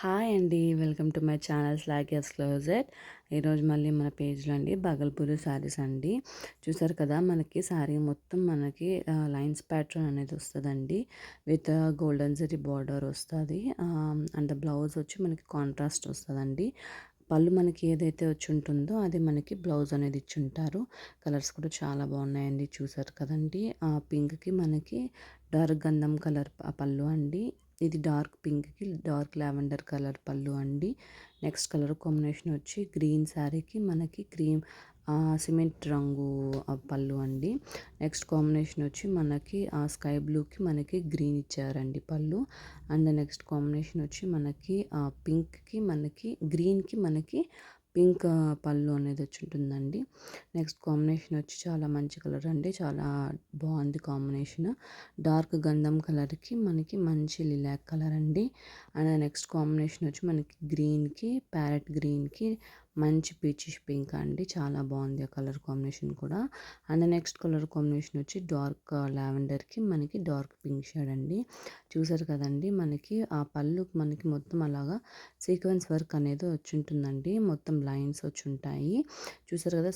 Hi అండి. Welcome to my channel Sloggers Closet. ఈరోజు మళ్ళీ మన పేజ్లో అండి బగల్పూరి శారీస్ అండి. చూసారు కదా, మనకి శారీ మొత్తం మనకి లైన్స్ ప్యాటర్న్ అనేది వస్తుందండి. విత్ గోల్డెన్ జరీ బార్డర్ వస్తుంది. అండ్ బ్లౌజ్ వచ్చి మనకి కాంట్రాస్ట్ వస్తుందండి. పళ్ళు మనకి ఏదైతే వచ్చి ఉంటుందో అది మనకి బ్లౌజ్ అనేది ఇచ్చి ఉంటారు. కలర్స్ కూడా చాలా బాగున్నాయండి. చూసారు కదండి, పింక్కి మనకి డార్క్ గంధం కలర్ పళ్ళు అండి. ఇది డార్క్ పింక్కి డార్క్ లావెండర్ కలర్ పళ్ళు అండి. నెక్స్ట్ కలర్ కాంబినేషన్ వచ్చి గ్రీన్ శారీకి మనకి క్రీమ్ సిమెంట్ రంగు పళ్ళు అండి. నెక్స్ట్ కాంబినేషన్ వచ్చి మనకి స్కై బ్లూకి మనకి గ్రీన్ ఇచ్చారండి పళ్ళు. అండ్ నెక్స్ట్ కాంబినేషన్ వచ్చి మనకి పింక్కి మనకి గ్రీన్కి మనకి పింక్ పళ్ళు అనేది వచ్చి ఉంటుందండి. నెక్స్ట్ కాంబినేషన్ వచ్చి చాలా మంచి కలర్ అండి, చాలా బాగుంది కాంబినేషన్. డార్క్ గంధం కలర్కి మనకి మంచి లిలాక్ కలర్ అండి. అండ్ నెక్స్ట్ కాంబినేషన్ వచ్చి మనకి గ్రీన్కి ప్యారెట్ గ్రీన్కి మంచి పీచిష్ పింక్ అండి. చాలా బాగుంది ఆ కలర్ కాంబినేషన్ కూడా. అండ్ నెక్స్ట్ కలర్ కాంబినేషన్ వచ్చి డార్క్ లావెండర్కి మనకి డార్క్ పింక్ షేడ్ అండి. చూసారు కదండి, మనకి ఆ పళ్ళు మనకి మొత్తం అలాగా సీక్వెన్స్ వర్క్ అనేది వచ్చి ఉంటుందండి. మొత్తం లైన్స్ వచ్చి ఉంటాయి. చూసారు కదా.